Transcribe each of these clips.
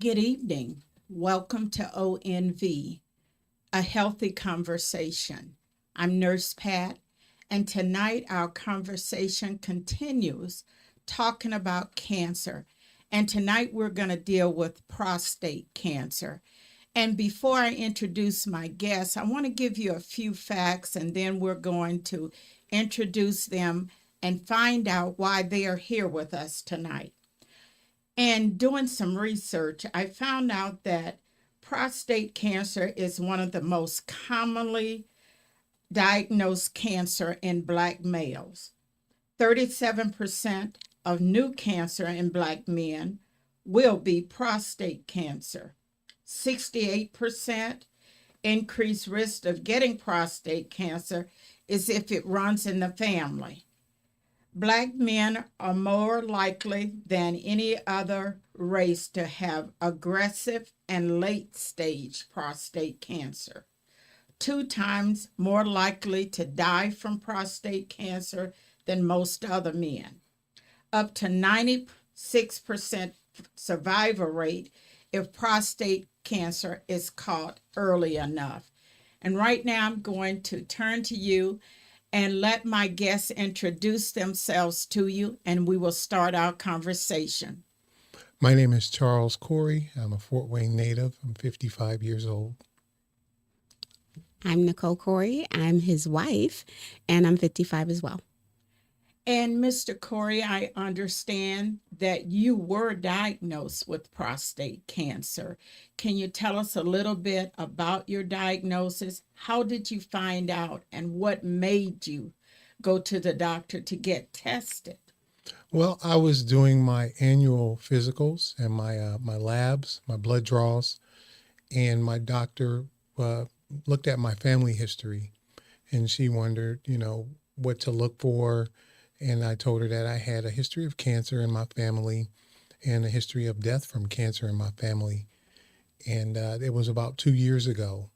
Good evening. Welcome to ONV, a healthy conversation. I'm Nurse Pat, and tonight our conversation continues talking about cancer. And tonight we're going to deal with prostate cancer. And before I introduce my guests, I want to give you a few facts, and then we're going to introduce them and find out why they are here with us tonight. And doing some research, I found out that prostate cancer is one of the most commonly diagnosed cancer in Black males. 37% of new cancer in Black men will be prostate cancer. 68% increased risk of getting prostate cancer is if it runs in the family. Black men are more likely than any other race to have aggressive and late stage prostate cancer. 2 times more likely to die from prostate cancer than most other men. Up to 96% survival rate if prostate cancer is caught early enough. And right now I'm going to turn to you and let my guests introduce themselves to you, and we will start our conversation. My name is Charles Corey. I'm a Fort Wayne native. I'm 55 years old. I'm Nicole Corey. I'm his wife, and I'm 55 as well. And Mr. Corey, I understand that you were diagnosed with prostate cancer. Can you tell us a little bit about your diagnosis? How did you find out, and what made you go to the doctor to get tested? Well, I was doing my annual physicals and my labs, my blood draws, and my doctor looked at my family history, and she wondered, what to look for. And I told her that I had a history of cancer in my family and a history of death from cancer in my family. And it was about 2 years ago.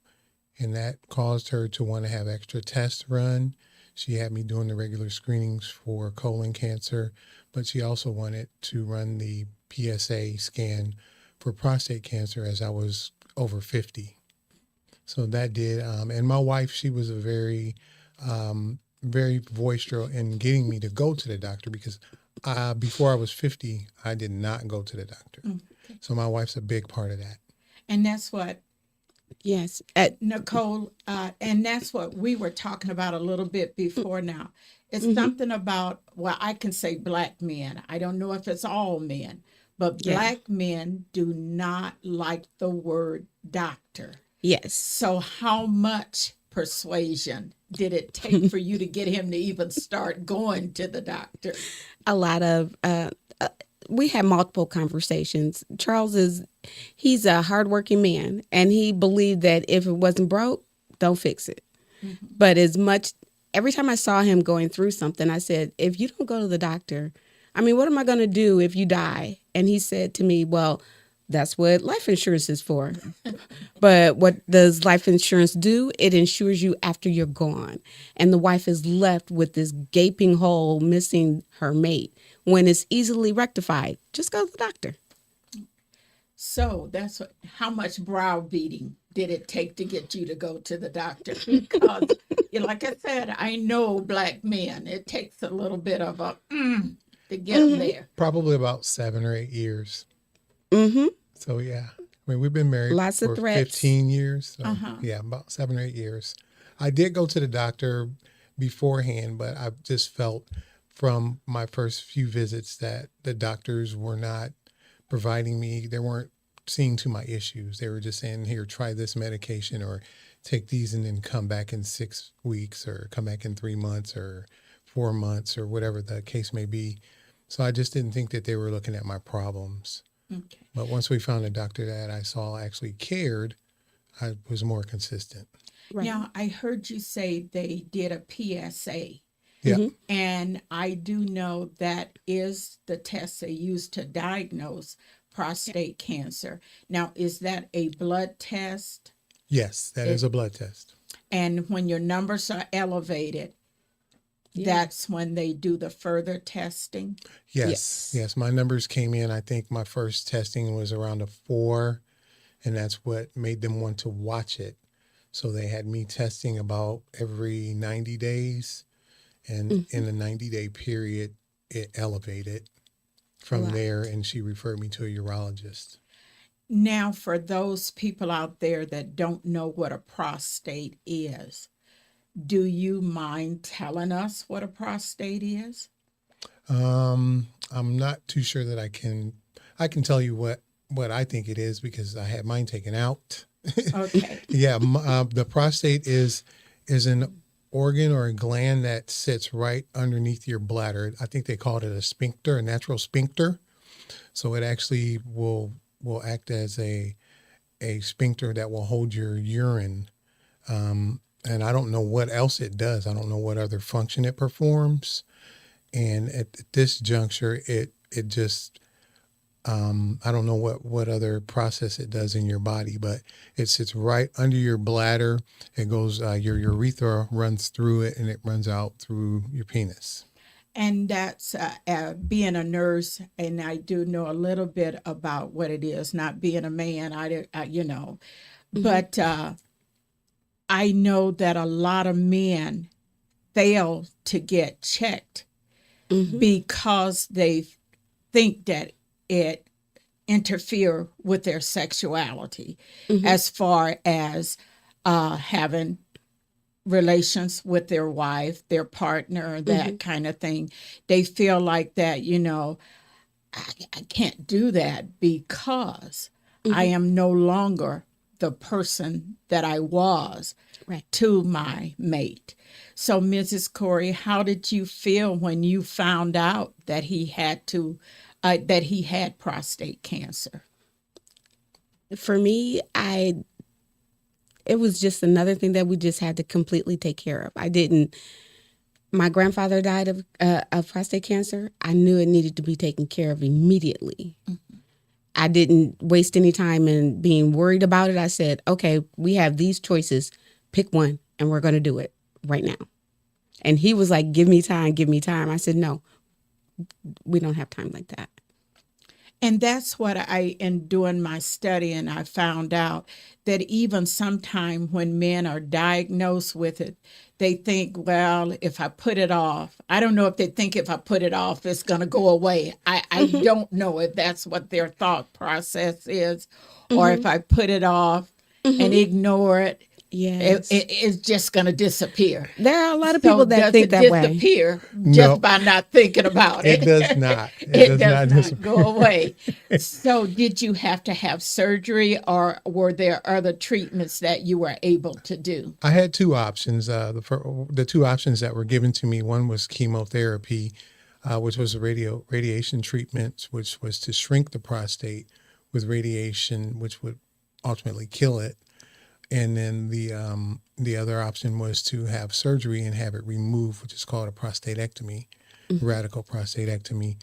And that caused her to want to have extra tests run. She had me doing the regular screenings for colon cancer, but she also wanted to run the PSA scan for prostate cancer as I was over 50. So that did. And my wife, she was a very boisterous in getting me to go to the doctor because before I was 50, I did not go to the doctor. Okay. So my wife's a big part of that. And that's what, Yes. Nicole, and that's what we were talking about a little bit before now. It's something about, well, I can say Black men. I don't know if it's all men, but Black men do not like the word doctor. Yes. So how much persuasion did it take for you to get him to even start going to the doctor? A lot of, we had multiple conversations. He's a hardworking man, and he believed that if it wasn't broke, don't fix it. Mm-hmm. But every time I saw him going through something, I said, if you don't go to the doctor, what am I going to do if you die? And he said to me, well, that's what life insurance is for. But what does life insurance do? It insures you after you're gone. And the wife is left with this gaping hole missing her mate. When it's easily rectified, just go to the doctor. So how much browbeating did it take to get you to go to the doctor? Because, like I said, I know Black men. It takes a little bit of to get them there. Probably about 7 or 8 years. Mm-hmm. So, yeah. We've been married for 15 years. So, yeah, about 7 or 8 years. I did go to the doctor beforehand, but I just felt from my first few visits that the doctors were not providing me. They weren't seeing to my issues. They were just saying, here, try this medication or take these and then come back in 6 weeks or come back in 3 months or 4 months or whatever the case may be. So I just didn't think that they were looking at my problems. Okay. But once we found a doctor that I saw actually cared, I was more consistent. Right. Now, I heard you say they did a PSA. Yeah. Mm-hmm. And I do know that is the test they use to diagnose prostate cancer. Now, is that a blood test? Yes, that is a blood test. And when your numbers are elevated, that's when they do the further testing. Yes. Yes. Yes. My numbers came in. I think my first testing was around a 4, and that's what made them want to watch it. So they had me testing about every 90 days. And in the 90-day period, it elevated from Wow. there, and she referred me to a urologist. Now, for those people out there that don't know what a prostate is, do you mind telling us what a prostate is? I'm not too sure that I can tell you what I think it is because I had mine taken out. Okay. Yeah, the prostate is an organ or a gland that sits right underneath your bladder. I think they called it a sphincter, a natural sphincter. So it actually will act as a sphincter that will hold your urine. And I don't know what else it does. I don't know what other function it performs. And at this juncture, it just I don't know what other process it does in your body, but it sits right under your bladder. It goes, your urethra runs through it, and it runs out through your penis. And that's being a nurse, and I do know a little bit about what it is. Not being a man, but I know that a lot of men fail to get checked because they think that it interfere with their sexuality as far as having relations with their wife, their partner, that kind of thing. They feel like that, I can't do that because I am no longer the person that I was to my mate. So, Mrs. Corey, how did you feel when you found out that he had prostate cancer? For me, it was just another thing that we just had to completely take care of. My grandfather died of prostate cancer. I knew it needed to be taken care of immediately. I didn't waste any time in being worried about it. I said, okay, we have these choices. Pick one, and we're going to do it right now. And he was like, give me time, give me time. I said, no, we don't have time like that. And that's what in doing my study, and I found out that even sometime when men are diagnosed with it, they think, well, if I put it off, I don't know if they think if I put it off, it's going to go away. I don't know if that's what their thought process is, or if I put it off and ignore it, yes, it's just going to disappear. There are a lot of people that think that way. Disappear No. just by not thinking about it. It does not. It does not disappear. go away. So did you have to have surgery, or were there other treatments that you were able to do? I had two options. The two options that were given to me, one was chemotherapy, which was a radiation treatment, which was to shrink the prostate with radiation, which would ultimately kill it. And then the other option was to have surgery and have it removed, which is called a prostatectomy, radical prostatectomy.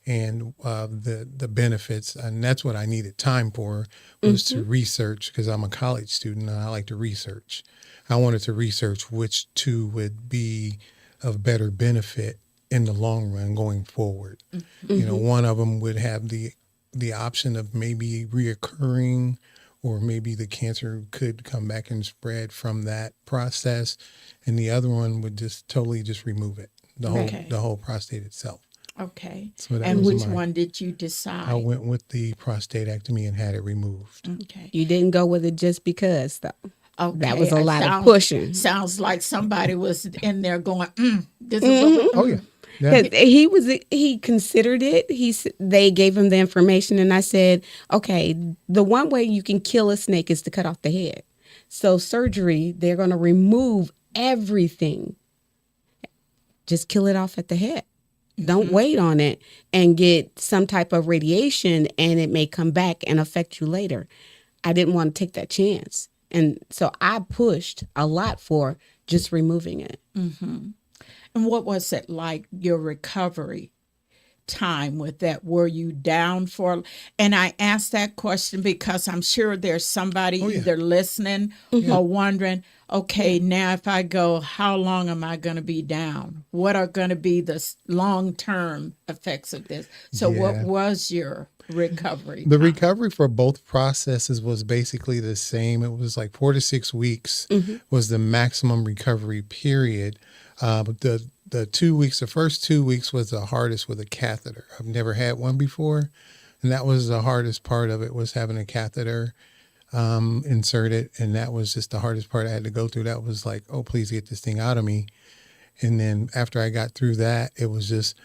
And the benefits, and that's what I needed time for, was to research, because I'm a college student and I like to research. I wanted to research which two would be of better benefit in the long run going forward. One of them would have the option of maybe reoccurring, or maybe the cancer could come back and spread from that process, and the other one would just totally just remove it, the whole prostate itself. Okay. So and which one did you decide? I went with the prostatectomy and had it removed. Okay. You didn't go with it just because, though. Okay. That was a lot of pushing. Sounds like somebody was in there going, this is what Oh, yeah. Yeah. He considered it. They gave him the information, and I said, okay, the one way you can kill a snake is to cut off the head. So surgery, they're going to remove everything. Just kill it off at the head. Don't wait on it and get some type of radiation, and it may come back and affect you later. I didn't want to take that chance. And so I pushed a lot for just removing it. And what was it like, your recovery, time with that? Were you down for? And I asked that question because I'm sure there's somebody Oh, yeah. either listening or wondering, okay, now if I go, how long am I going to be down? What are going to be the long-term effects of this? So what Yeah. was your recovery The time? recovery for both processes was basically the same. It was like 4 to 6 weeks was the maximum recovery period. But the 2 weeks, the first 2 weeks was the hardest with a catheter. I've never had one before, and that was the hardest part of it, was having a catheter inserted, and that was just the hardest part I had to go through. That was like, oh, please get this thing out of me. And then after I got through that, it was just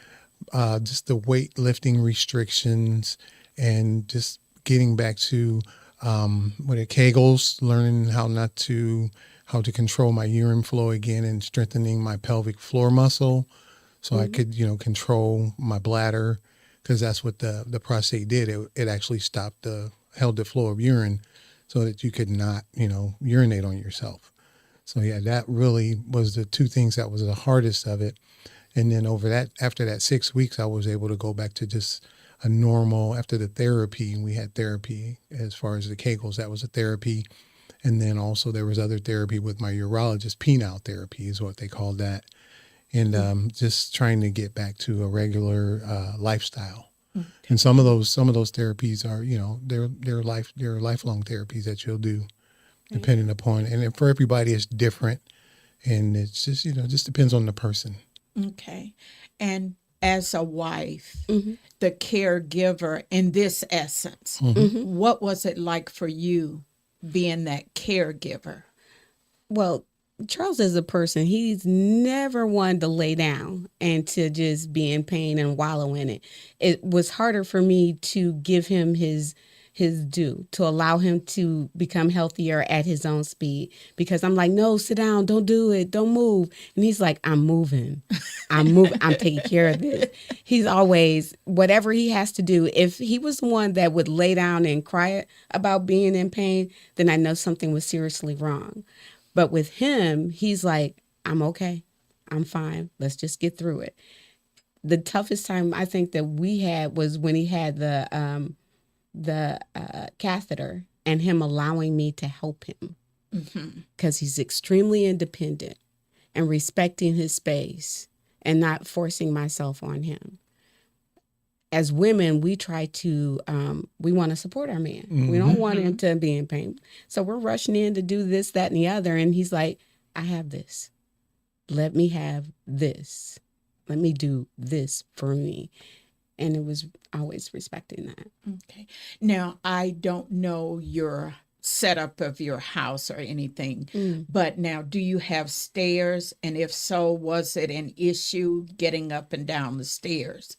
the weightlifting restrictions and just getting back to Kegels, learning how to control my urine flow again and strengthening my pelvic floor muscle so I could, control my bladder, because that's what the prostate did. It actually held the flow of urine so that you could not, urinate on yourself. So yeah, that really was the two things that was the hardest of it. And then after that 6 weeks, I was able to go back to just a normal, after the therapy, we had therapy as far as the Kegels, that was a therapy. And then also there was other therapy with my urologist, penile therapy is what they called that. And just trying to get back to a regular lifestyle. Okay. And some of those therapies are, they're lifelong therapies that you'll do depending upon, and for everybody it's different. And it's just, just depends on the person. Okay. And as a wife, the caregiver in this essence, what was it like for you being that caregiver? Well, Charles is a person, he's never one to lay down and to just be in pain and wallow in it. It was harder for me to give him his due, to allow him to become healthier at his own speed, because I'm like, no, sit down, don't do it, don't move. And he's like, I'm moving, I'm taking care of this. He's always, whatever he has to do. If he was the one that would lay down and cry about being in pain, then I know something was seriously wrong. But with him, he's like, I'm okay, I'm fine, let's just get through it. The toughest time I think that we had was when he had the catheter, and him allowing me to help him, because he's extremely independent and respecting his space and not forcing myself on him. As women, we try to, we want to support our man. We don't want him to be in pain. So we're rushing in to do this, that, and the other. And he's like, I have this. Let me have this. Let me do this for me. And it was always respecting that. Okay. Now, I don't know your setup of your house or anything, but now, do you have stairs? And if so, was it an issue getting up and down the stairs?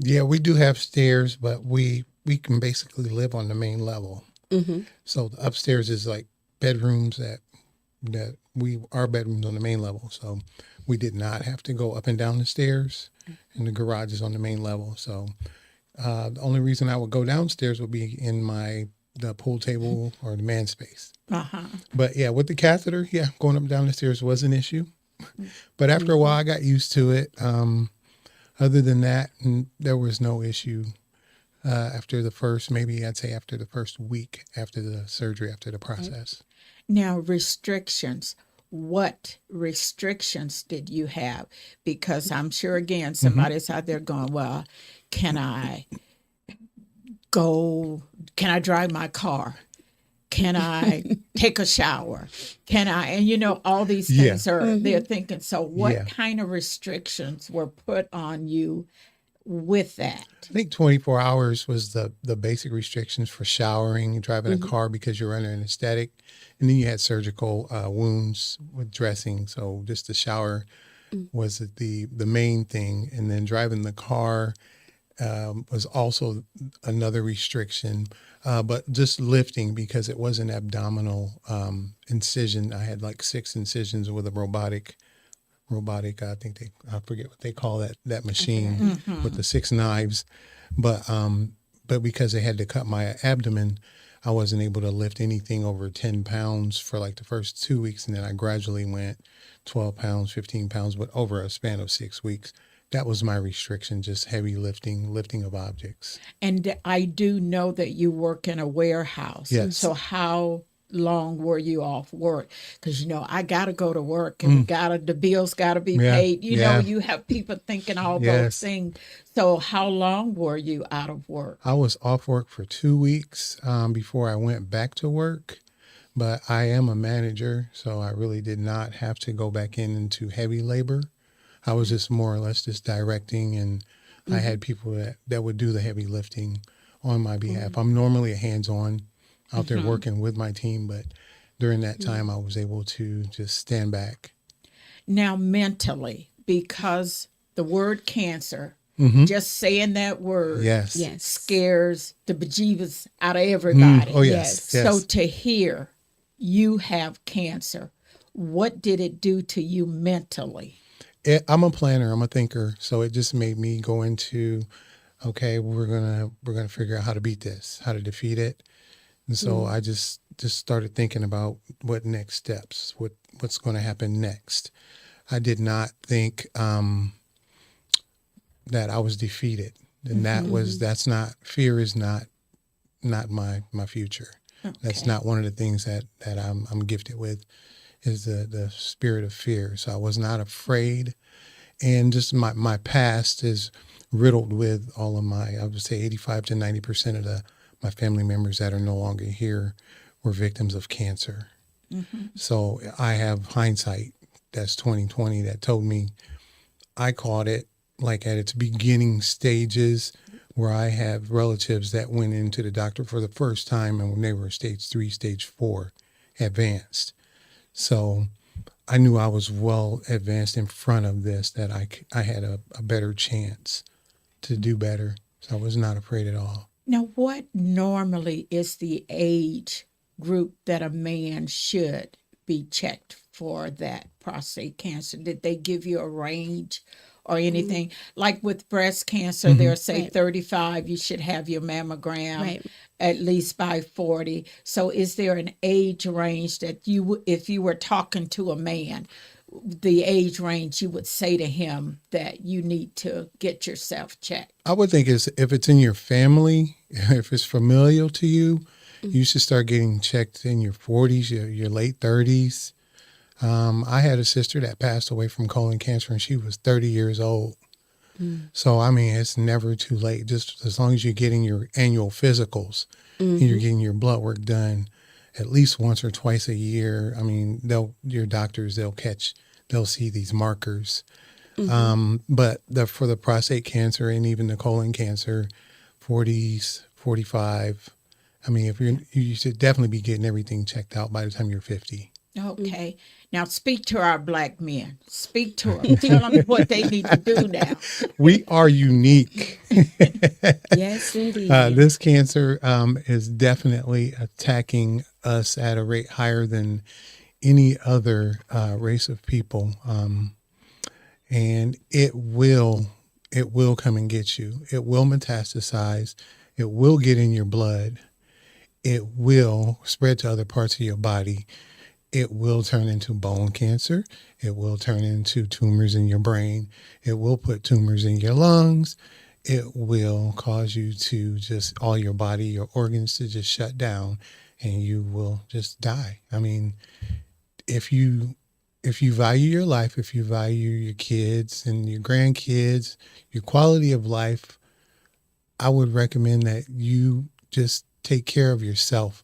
Yeah, we do have stairs, but we can basically live on the main level. So the upstairs is like bedrooms that our bedrooms on the main level. So we did not have to go up and down the stairs, and the garage is on the main level. So the only reason I would go downstairs would be in the pool table or the man space. But yeah, with the catheter, going up and down the stairs was an issue. But after a while, I got used to it. Other than that, there was no issue after the first week after the surgery, after the process. Now, restrictions. What restrictions did you have? Because I'm sure, again, somebody's out there going, well, can I drive my car? Can I take a shower? And all these things they're thinking. So what kind of restrictions were put on you with that? I think 24 hours was the basic restrictions for showering, driving a car because you're under anesthetic. And then you had surgical wounds with dressing. So just the shower was the main thing. And then driving the car was also another restriction. But just lifting, because it was an abdominal incision. I had like 6 incisions with a robotic, I forget what they call that machine with the 6 knives. But because they had to cut my abdomen, I wasn't able to lift anything over 10 pounds for like the first 2 weeks. And then I gradually went 12 pounds, 15 pounds, but over a span of 6 weeks. that was my restriction, just heavy lifting of objects. And I do know that you work in a warehouse. Yes. So how long were you off work? Because, I got to go to work and the bills got to be Yeah, paid. yeah. You have people thinking all those Yes. things. So how long were you out of work? I was off work for 2 weeks before I went back to work, but I am a manager, so I really did not have to go back into heavy labor. I was just more or less just directing, and I had people that would do the heavy lifting on my behalf. I'm normally a hands-on out there working with my team, but during that time I was able to just stand back. Now, mentally, because the word cancer, just saying that word Yes. Yes. scares the bejeebus out of everybody. Oh, yes. Yes. So to hear you have cancer, what did it do to you mentally? I'm a planner. I'm a thinker. So it just made me go into, okay, we're gonna figure out how to beat this, how to defeat it. And so I just started thinking about what next steps, what's going to happen next. I did not think that I was defeated, and fear is not my future. Okay. That's not one of the things that I'm gifted with, is the spirit of fear. So I was not afraid, and just my past is riddled with all of I would say 85 to 90% of my family members that are no longer here were victims of cancer. So I have hindsight, that's 2020, that told me I caught it like at its beginning stages, where I have relatives that went into the doctor for the first time, and when they were stage 3, stage 4 advanced. So I knew I was well advanced in front of this, that I had a better chance to do better. So I was not afraid at all. Now, what normally is the age group that a man should be checked for that prostate cancer? Did they give you a range or anything? Like with breast cancer, they'll say 35, you should have your mammogram at least by 40. So is there an age range that if you were talking to a man, the age range you would say to him that you need to get yourself checked? I would think if it's in your family, if it's familial to you, you should start getting checked in your 40s, your late 30s. I had a sister that passed away from colon cancer, and she was 30 years old. So, I mean, it's never too late. Just as long as you're getting your annual physicals and you're getting your blood work done at least once or twice a year. I mean, your doctors, they'll see these markers. But for the prostate cancer and even the colon cancer, 40s, 45. I mean, you should definitely be getting everything checked out by the time you're 50. Okay. Now speak to our Black men. Speak to them. Tell them what they need to do now. We are unique. Yes, indeed. This cancer is definitely attacking us at a rate higher than any other race of people. And it will come and get you. It will metastasize. It will get in your blood. It will spread to other parts of your body. It will turn into bone cancer. It will turn into tumors in your brain. It will put tumors in your lungs. It will cause you to just all your body, your organs to just shut down, and you will just die. I mean, if you value your life, if you value your kids and your grandkids, your quality of life, I would recommend that you just take care of yourself.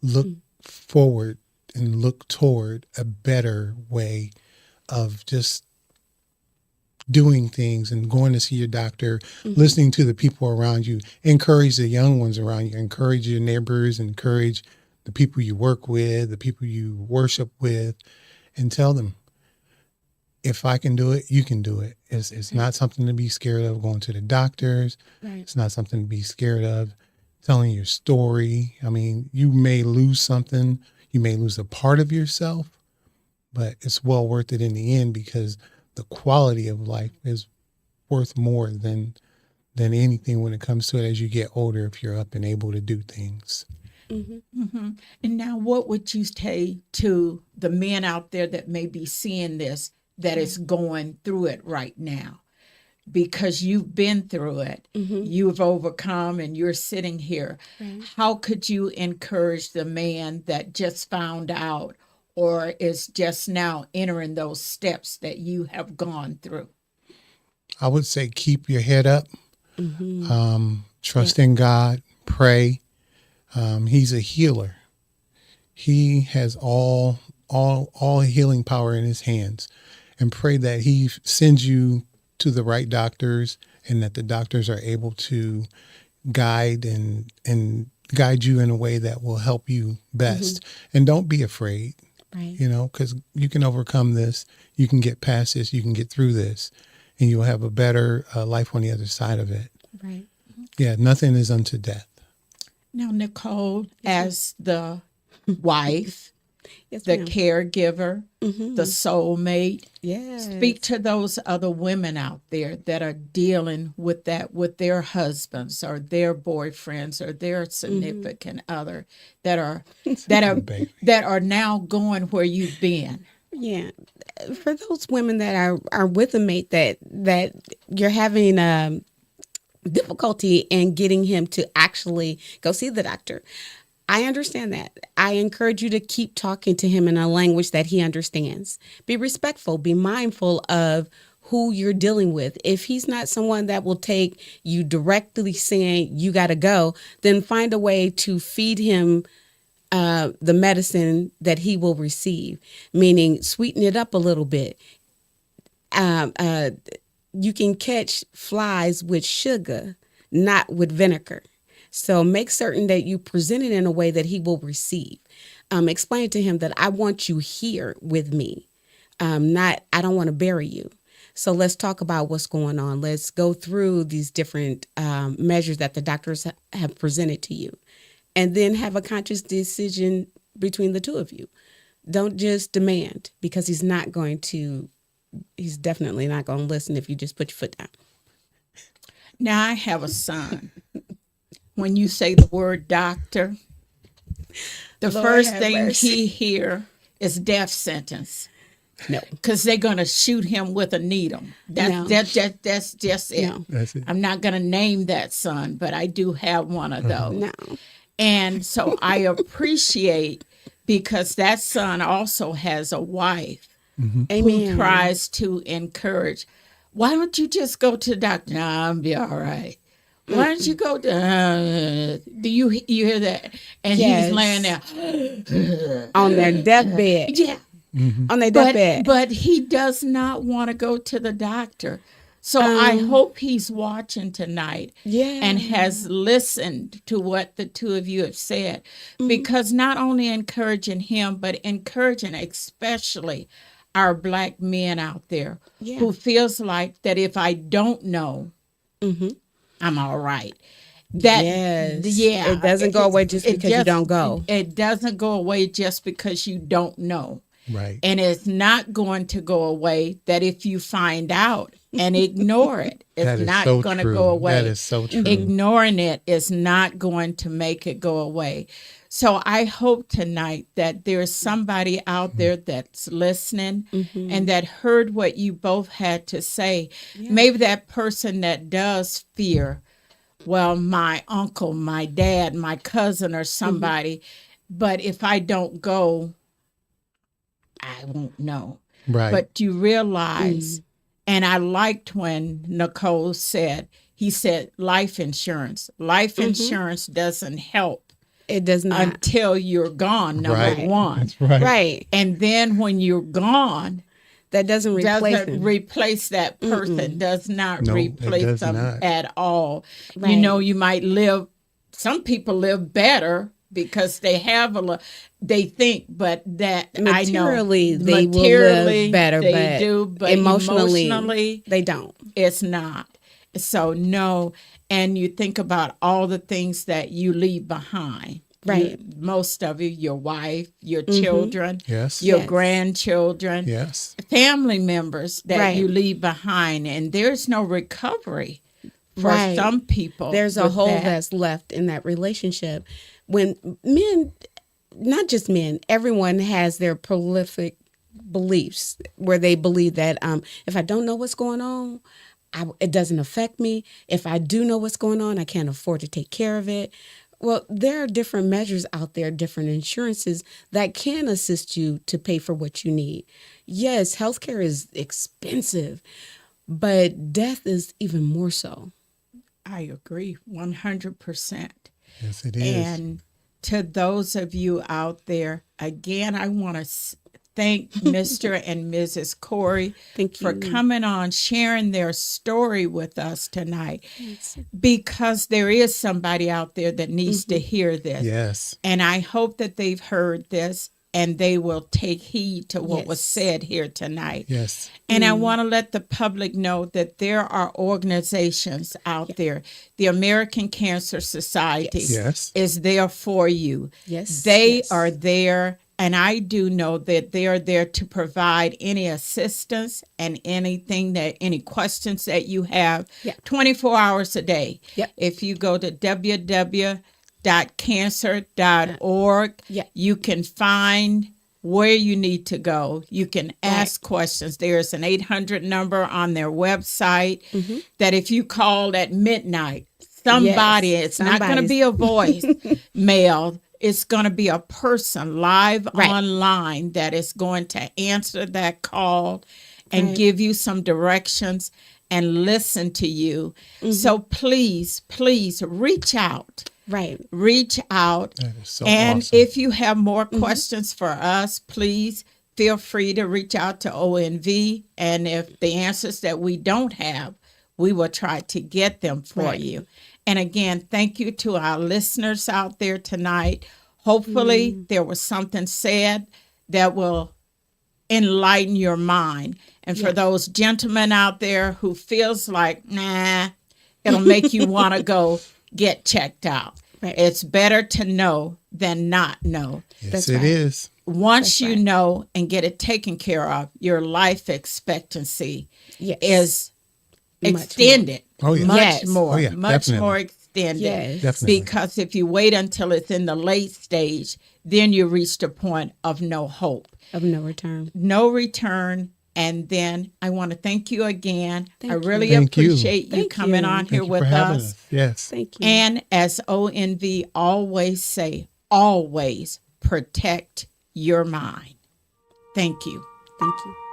Look forward and look toward a better way of just doing things and going to see your doctor, listening to the people around you. Encourage the young ones around you. Encourage your neighbors. Encourage the people you work with, the people you worship with, and tell them, if I can do it, you can do it. It's not something to be scared of going to the doctors. It's not something to be scared of telling your story. I mean, you may lose something. You may lose a part of yourself, but it's well worth it in the end, because the quality of life is worth more than anything when it comes to it as you get older, if you're up and able to do things. And now what would you say to the men out there that may be seeing this, that is going through it right now? because you've been through it, Mm-hmm. you've overcome, and you're sitting here. Right. How could you encourage the man that just found out or is just now entering those steps that you have gone through? I would say keep your head up, Mm-hmm. trust in God, pray. He's a healer. He has all healing power in his hands, and pray that he sends you to the right doctors and that the doctors are able to guide and guide you in a way that will help you best. And don't be afraid, Right. because you can overcome this. You can get past this. You can get through this, and you'll have a better life on the other side of it. Right. Yeah, nothing is unto death. Now, Nicole, as the wife, Yes, the ma'am. caregiver, Mm-hmm. the soulmate, Yes. speak to those other women out there that are dealing with that with their husbands or their boyfriends or their significant other that are Baby. that are now going where you've been. Yeah, for those women that are with a mate that you're having difficulty in getting him to actually go see the doctor, I understand that. I encourage you to keep talking to him in a language that he understands. Be respectful. Be mindful of who you're dealing with. If he's not someone that will take you directly saying you got to go, then find a way to feed him the medicine that he will receive, meaning sweeten it up a little bit. You can catch flies with sugar, not with vinegar. So make certain that you present it in a way that he will receive. Explain to him that I want you here with me, not I don't want to bury you. So let's talk about what's going on. Let's go through these different measures that the doctors have presented to you, and then have a conscious decision between the two of you. Don't just demand, because he's definitely not going to listen if you just put your foot down. Now I have a son. When you say the word doctor, the Lord first have thing mercy. he hear is death sentence. No. Because they're going to shoot him with a needle. No. That's just it. No. That's it. I'm not going to name that son, but I do have one of those. No. And so I appreciate, because that son also has a wife who Amen. tries to encourage. Why don't you just go to the doctor? Nah, I'll be all right. Why don't you go to, do you hear that? And Yes. he's laying there. On their deathbed. Yeah. On their deathbed. But he does not want to go to the doctor. So I hope he's watching tonight Yeah. and has listened to what the two of you have said, because not only encouraging him, but encouraging especially our Black men out there Yeah. who feels like that if I don't know, Mm-hmm. I'm all right. That Yes. yeah, It doesn't go away just because you don't go. It doesn't go away just because you don't know. Right. And it's not going to go away that if you find out and ignore it, That it's is not so going to true. go away. That is so true. Ignoring it is not going to make it go away. So I hope tonight that there's somebody out there that's listening and that heard what you both had to say. Maybe that person that does fear, well, my uncle, my dad, my cousin, or somebody, but if I don't go, I won't know. Right. But you realize, and I liked when Nicole said, he said life insurance. Life insurance doesn't help It does not. until you're gone, number Right. one. That's right. Right. And then when you're gone, That doesn't replace doesn't them. replace that person, does not No, it replace does them not. at all. You Right. know, you might live, some people live better because they have they think, but that Materially, I know they will live better, they but do, but emotionally, they don't. it's not. So no, and you think about all the things that you leave behind. Right. Most of you, your wife, your children, Yes. your Yes. grandchildren, Yes. family members that Right. you leave behind, and there's no recovery for Right. some people. There's a with hole that. that's left in that relationship. When men, not just men, everyone has their prolific beliefs where they believe that if I don't know what's going on, it doesn't affect me. If I do know what's going on, I can't afford to take care of it. Well, there are different measures out there, different insurances that can assist you to pay for what you need. Yes, healthcare is expensive, but death is even more so. I agree 100%. Yes, it is. And to those of you out there, again, I want to thank Mr. and Mrs. Corey Thank for you. coming on, sharing their story with us tonight, Yes. because there is somebody out there that needs to hear this. Yes. And I hope that they've heard this and they will take heed to what was Yes. said here tonight. Yes. And I want to let the public know that there are organizations out there. The American Cancer Society Yes. is there for you. Yes. They Yes. are there. And I do know that they are there to provide any assistance and anything any questions that you have, Yeah. 24 hours a day. Yep. If you go to www.cancer.org, Yeah. you can find where you need to go. You can ask questions. There's an 800 number on their website that if you called at midnight, somebody, it's not going to be a voice mail. It's going to be a person live online that is going to answer that call and give you some directions and listen to you. So please, please reach out. Right. Reach out. That is so And awesome. if you have more questions for us, please feel free to reach out to ONV. And if the answers that we don't have, we will try to get them for you. And again, thank you to our listeners out there tonight. Hopefully there was something said that will enlighten your mind. And for those gentlemen out there who feels like, nah, it'll make you want to go get checked out. Right. It's better to know than not know. Yes, That's it right. is. Once you know and get it taken care of, your life expectancy Yes. is Much more. extended. Oh, yeah. Much Yes. more. Oh, yeah, Much definitely. more extended. Yes. Definitely. Because if you wait until it's in the late stage, then you reach the point of no hope, Of no return. no return. And then I want to thank you again. Thank I you. really Thank you. appreciate you Thank coming you. on Thank here you for with having us. us. Yes. Thank you. And as ONV always say, always protect your mind. Thank you. Thank you.